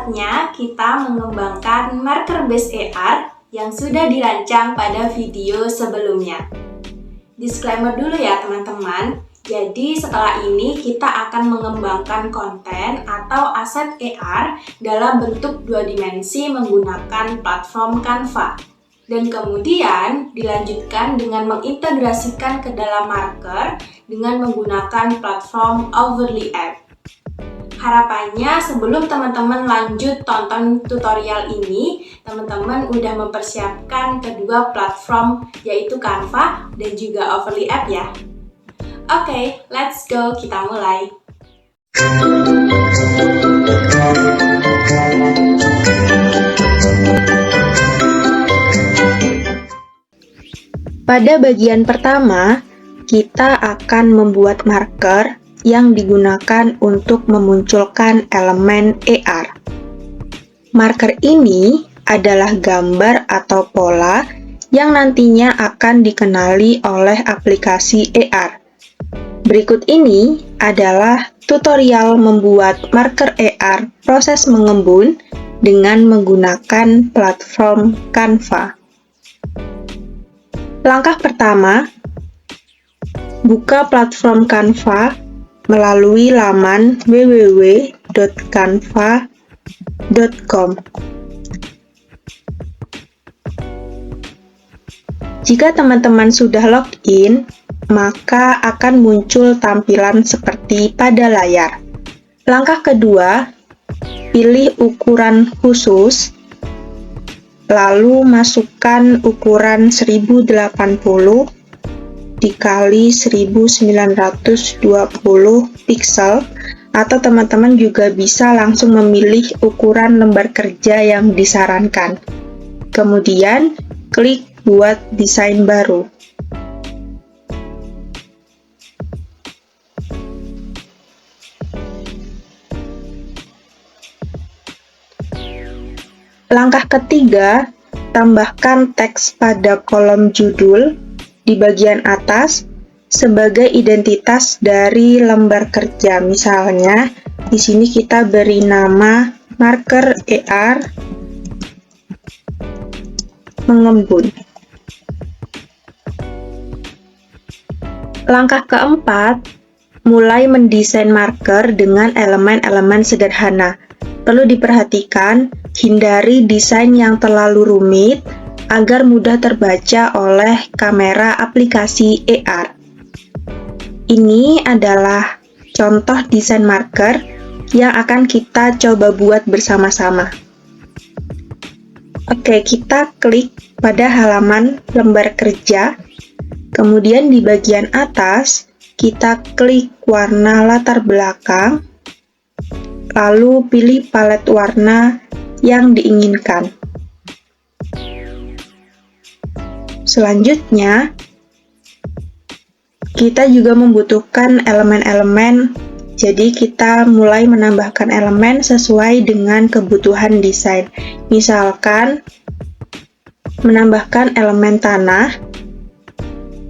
saatnya kita mengembangkan marker base AR yang sudah dirancang pada video sebelumnya. Disclaimer dulu ya teman-teman, jadi setelah ini kita akan mengembangkan konten atau aset AR dalam bentuk 2 dimensi menggunakan platform Canva. Dan kemudian dilanjutkan dengan mengintegrasikan ke dalam marker dengan menggunakan platform Overlay App. Harapannya sebelum teman-teman lanjut tonton tutorial ini, teman-teman udah mempersiapkan kedua platform yaitu Canva dan juga Overlay App ya. Oke, let's go, kita mulai. Pada bagian pertama, kita akan membuat marker yang digunakan untuk memunculkan elemen AR. Marker ini adalah gambar atau pola yang nantinya akan dikenali oleh aplikasi AR. Berikut ini adalah tutorial membuat marker AR proses mengembun dengan menggunakan platform Canva. Langkah pertama, buka platform Canva melalui laman www.canva.com. Jika teman-teman sudah login, maka akan muncul tampilan seperti pada layar. Langkah kedua, pilih ukuran khusus, lalu masukkan ukuran 1080 dikali 1920 pixel, atau teman-teman juga bisa langsung memilih ukuran lembar kerja yang disarankan. Kemudian, klik buat desain baru. Langkah ketiga, tambahkan teks pada kolom judul di bagian atas sebagai identitas dari lembar kerja. Misalnya, di sini kita beri nama marker AR mengembun. Langkah keempat, mulai mendesain marker dengan elemen-elemen sederhana. Perlu diperhatikan, hindari desain yang terlalu rumit agar mudah terbaca oleh kamera aplikasi AR. Ini adalah contoh desain marker yang akan kita coba buat bersama-sama. Oke, kita klik pada halaman lembar kerja, kemudian di bagian atas kita klik warna latar belakang, lalu pilih palet warna yang diinginkan. Selanjutnya, kita juga membutuhkan elemen-elemen, jadi kita mulai menambahkan elemen sesuai dengan kebutuhan desain. Misalkan, menambahkan elemen tanah,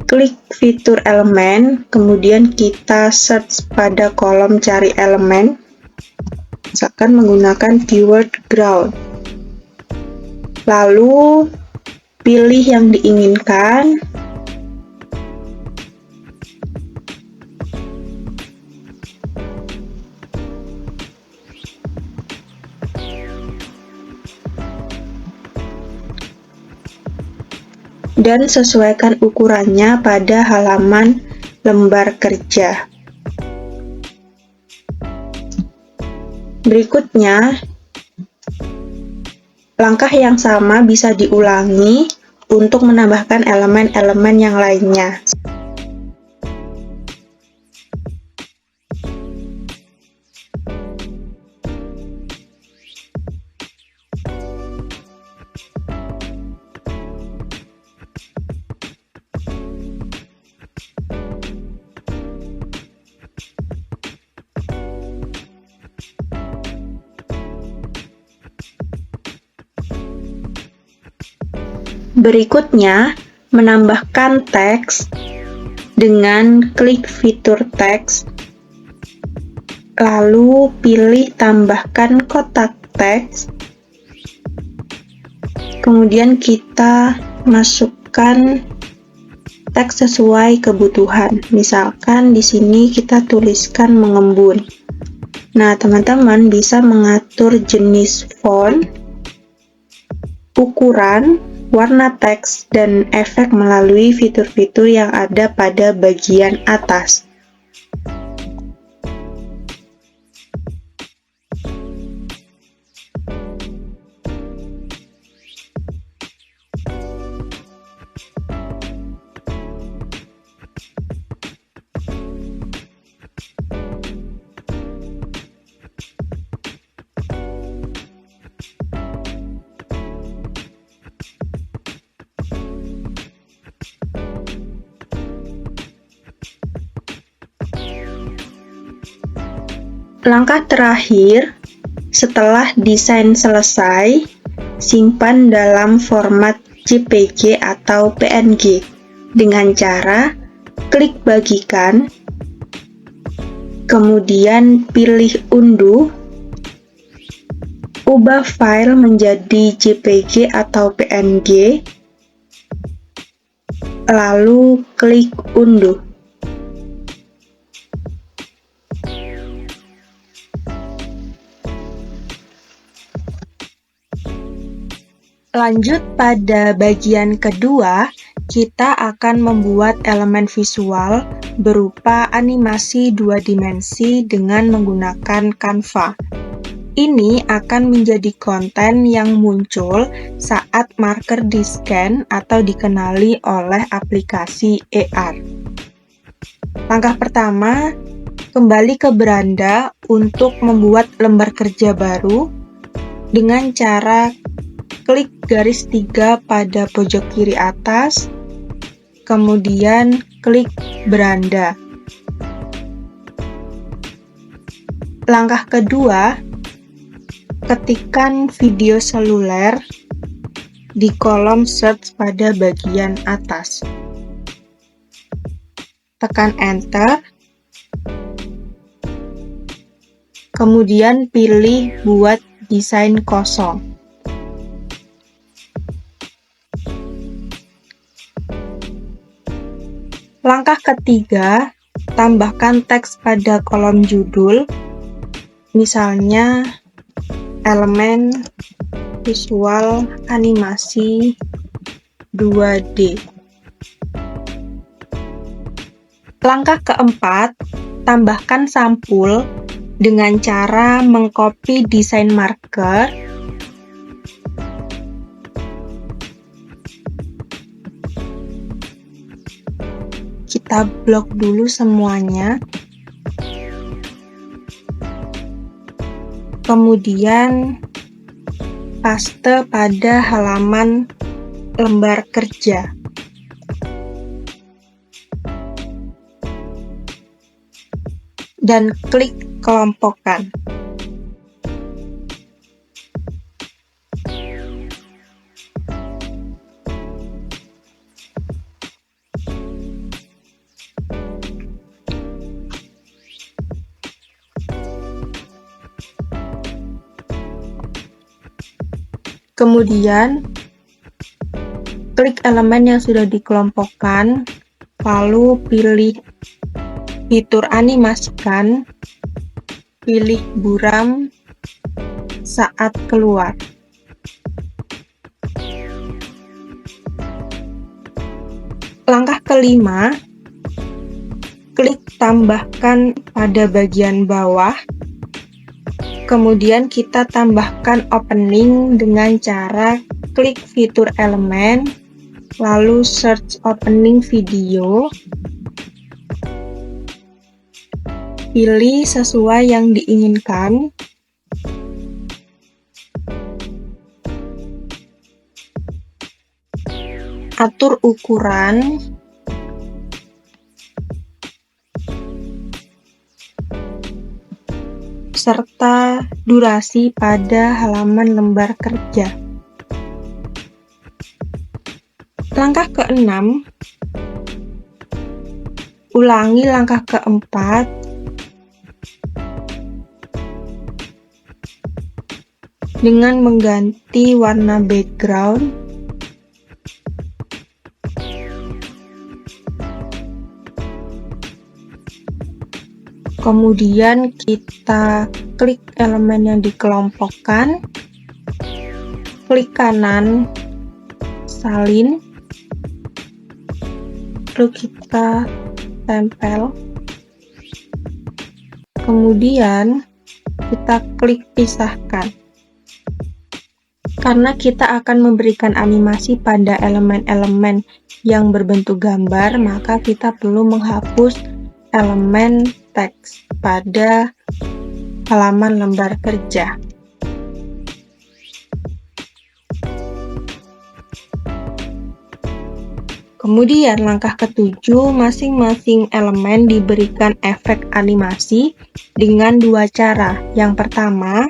klik fitur elemen, kemudian kita search pada kolom cari elemen, misalkan menggunakan keyword ground. Lalu, pilih yang diinginkan, dan sesuaikan ukurannya pada halaman lembar kerja. Berikutnya, langkah yang sama bisa diulangi untuk menambahkan elemen-elemen yang lainnya. Berikutnya, menambahkan teks dengan klik fitur teks, lalu pilih tambahkan kotak teks, kemudian kita masukkan teks sesuai kebutuhan. Misalkan di sini kita tuliskan mengembun. Nah, teman-teman bisa mengatur jenis font, ukuran, warna teks, dan efek melalui fitur-fitur yang ada pada bagian atas. Langkah terakhir, setelah desain selesai, simpan dalam format JPG atau PNG dengan cara klik bagikan, kemudian pilih unduh, ubah file menjadi JPG atau PNG, lalu klik unduh. Lanjut pada bagian kedua, kita akan membuat elemen visual berupa animasi 2 dimensi dengan menggunakan Canva. Ini akan menjadi konten yang muncul saat marker di-scan atau dikenali oleh aplikasi AR. Langkah pertama, kembali ke beranda untuk membuat lembar kerja baru dengan cara klik garis 3 pada pojok kiri atas, kemudian klik beranda. Langkah kedua, ketikkan video seluler di kolom search pada bagian atas. Tekan Enter, kemudian pilih buat desain kosong. Langkah ketiga, tambahkan teks pada kolom judul, misalnya elemen visual animasi 2D. Langkah keempat, tambahkan sampul dengan cara mengcopy desain marker, kita blok dulu semuanya, kemudian paste pada halaman lembar kerja. Dan klik kelompokkan. Kemudian, klik elemen yang sudah dikelompokkan, lalu pilih fitur animasikan, pilih buram saat keluar. Langkah kelima, klik tambahkan pada bagian bawah. Kemudian kita tambahkan opening dengan cara klik fitur elemen, lalu search opening video, pilih sesuai yang diinginkan, atur ukuran, serta durasi pada halaman lembar kerja. Langkah keenam, ulangi langkah keempat, dengan mengganti warna background. Kemudian kita klik elemen yang dikelompokkan, klik kanan salin, lalu kita tempel. Kemudian kita klik pisahkan. Karena kita akan memberikan animasi pada elemen-elemen yang berbentuk gambar, maka kita perlu menghapus elemen teks pada halaman lembar kerja. Kemudian langkah ketujuh, masing-masing elemen diberikan efek animasi dengan dua cara. Yang pertama,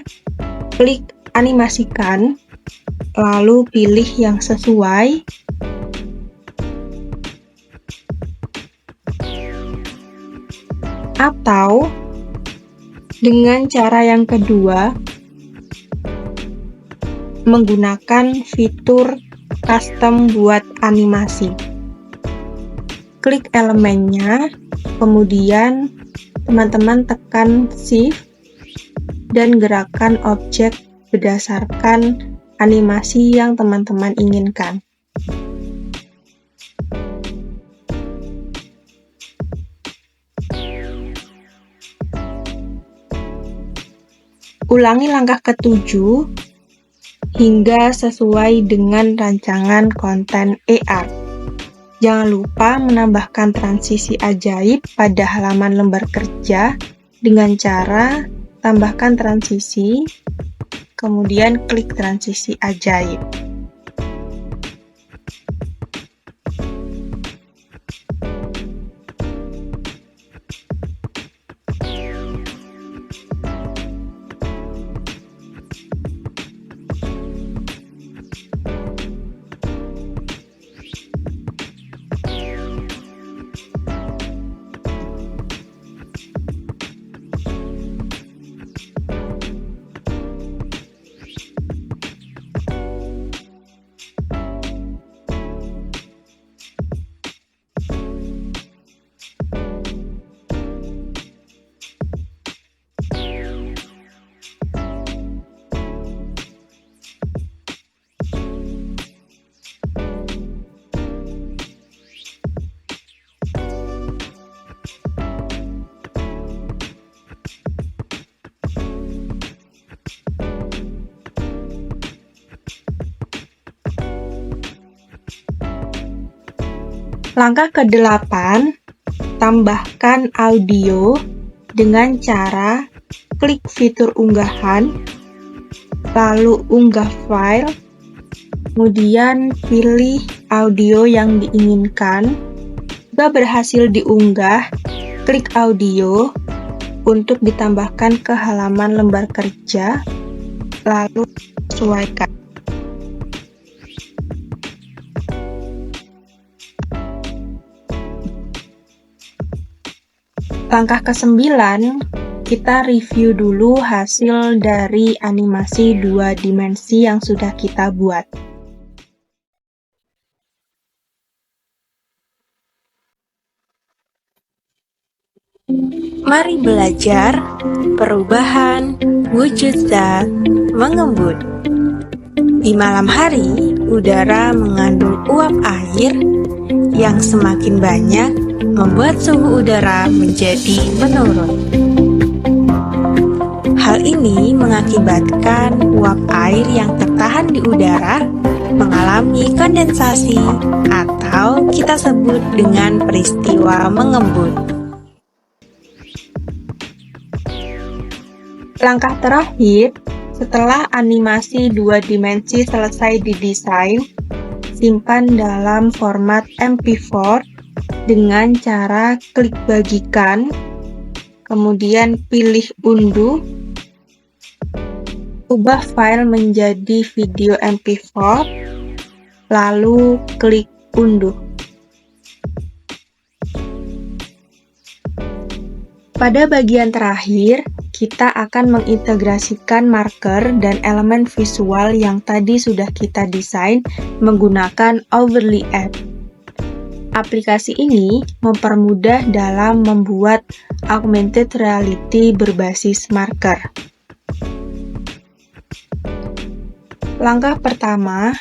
klik animasikan, lalu pilih yang sesuai. Atau dengan cara yang kedua, menggunakan fitur custom buat animasi. Klik elemennya, kemudian teman-teman tekan Shift dan gerakan objek berdasarkan animasi yang teman-teman inginkan. Ulangi langkah ketujuh hingga sesuai dengan rancangan konten AR. Jangan lupa menambahkan transisi ajaib pada halaman lembar kerja dengan cara tambahkan transisi, kemudian klik transisi ajaib. Langkah ke-8, tambahkan audio dengan cara klik fitur unggahan, lalu unggah file, kemudian pilih audio yang diinginkan. Jika berhasil diunggah, klik audio untuk ditambahkan ke halaman lembar kerja, lalu sesuaikan. Langkah ke-9, kita review dulu hasil dari animasi 2 dimensi yang sudah kita buat. Mari belajar perubahan wujud zat mengembun. Di malam hari, udara mengandung uap air yang semakin banyak membuat suhu udara menjadi menurun. Hal ini mengakibatkan uap air yang tertahan di udara mengalami kondensasi atau kita sebut dengan peristiwa mengembun. Langkah terakhir, setelah animasi 2 dimensi selesai didesain, simpan dalam format MP4 dengan cara klik bagikan, kemudian pilih unduh, ubah file menjadi video MP4, lalu klik unduh. Pada bagian terakhir, kita akan mengintegrasikan marker dan elemen visual yang tadi sudah kita desain menggunakan Overly App. Aplikasi ini mempermudah dalam membuat augmented reality berbasis marker. Langkah pertama,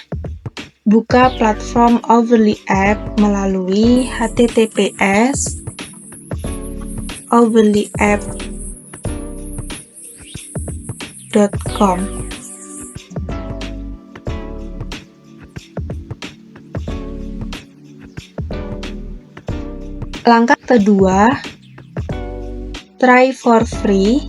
buka platform Overly App melalui https://overlyapp.com. Langkah kedua, try for free.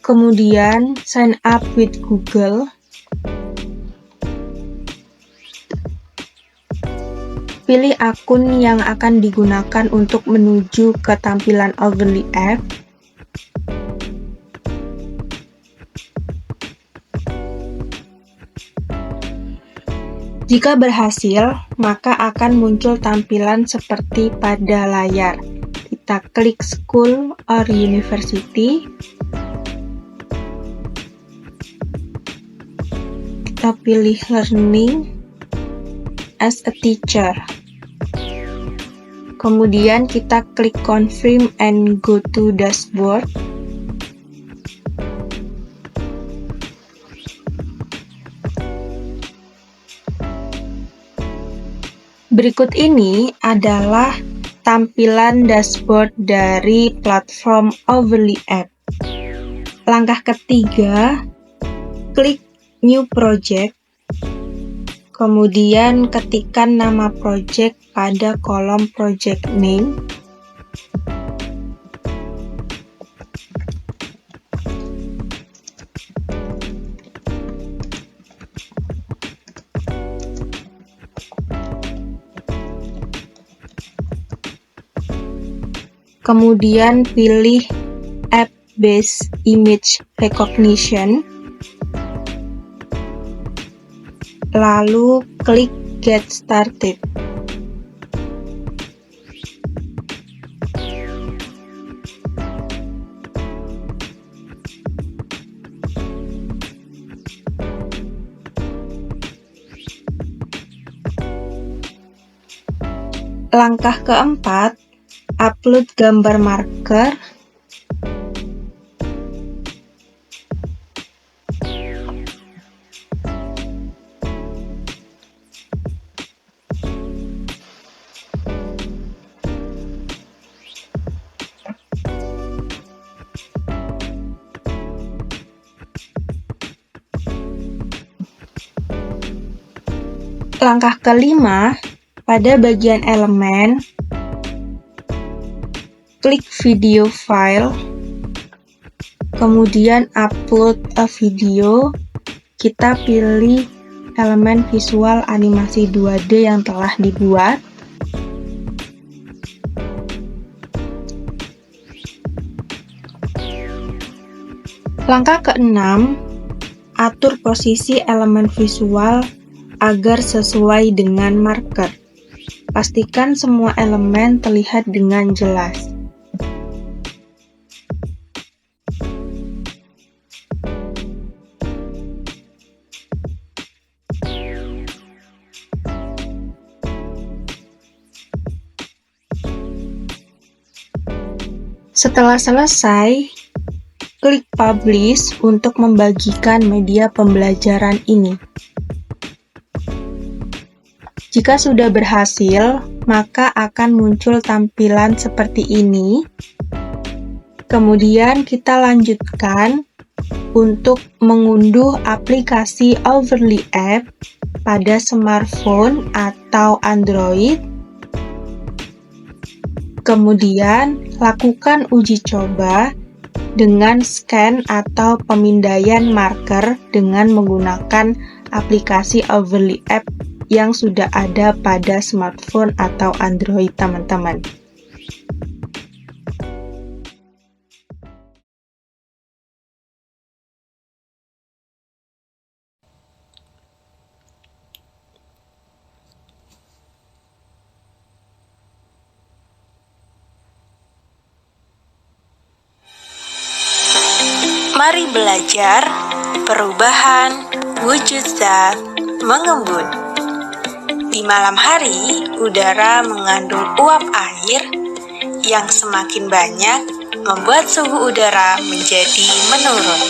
Kemudian, sign up with Google. Pilih akun yang akan digunakan untuk menuju ke tampilan Overly App. Jika berhasil, maka akan muncul tampilan seperti pada layar. Kita klik School or University. Kita pilih Learning as a Teacher. Kemudian kita klik Confirm and go to Dashboard. Berikut ini adalah tampilan dashboard dari platform Overly App. Langkah ketiga, klik New Project, kemudian ketikkan nama project pada kolom Project Name. Kemudian pilih App-Based Image Recognition. Lalu klik Get Started. Langkah keempat, upload gambar marker. Langkah kelima, pada bagian elemen, klik video file, kemudian upload a video. Kita pilih elemen visual animasi 2D yang telah dibuat. Langkah keenam, atur posisi elemen visual agar sesuai dengan marker. Pastikan semua elemen terlihat dengan jelas. Setelah selesai, klik Publish untuk membagikan media pembelajaran ini. Jika sudah berhasil, maka akan muncul tampilan seperti ini. Kemudian kita lanjutkan untuk mengunduh aplikasi Overly App pada smartphone atau Android. Kemudian lakukan uji coba dengan scan atau pemindaian marker dengan menggunakan aplikasi Overly App yang sudah ada pada smartphone atau Android teman-teman. Mari belajar perubahan wujud zat mengembun. Di malam hari, udara mengandung uap air yang semakin banyak membuat suhu udara menjadi menurun.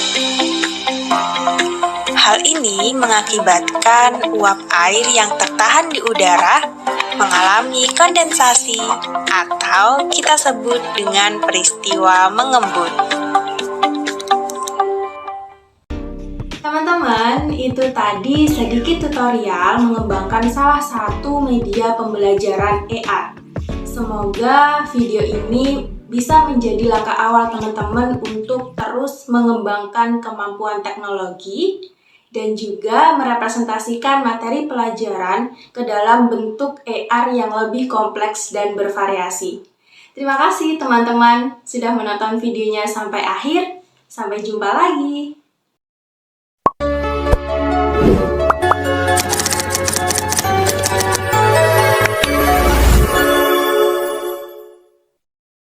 Hal ini mengakibatkan uap air yang tertahan di udara mengalami kondensasi atau kita sebut dengan peristiwa mengembun. Teman-teman, itu tadi sedikit tutorial mengembangkan salah satu media pembelajaran AR. Semoga video ini bisa menjadi langkah awal teman-teman untuk terus mengembangkan kemampuan teknologi dan juga merepresentasikan materi pelajaran ke dalam bentuk AR yang lebih kompleks dan bervariasi. Terima kasih teman-teman sudah menonton videonya sampai akhir. Sampai jumpa lagi.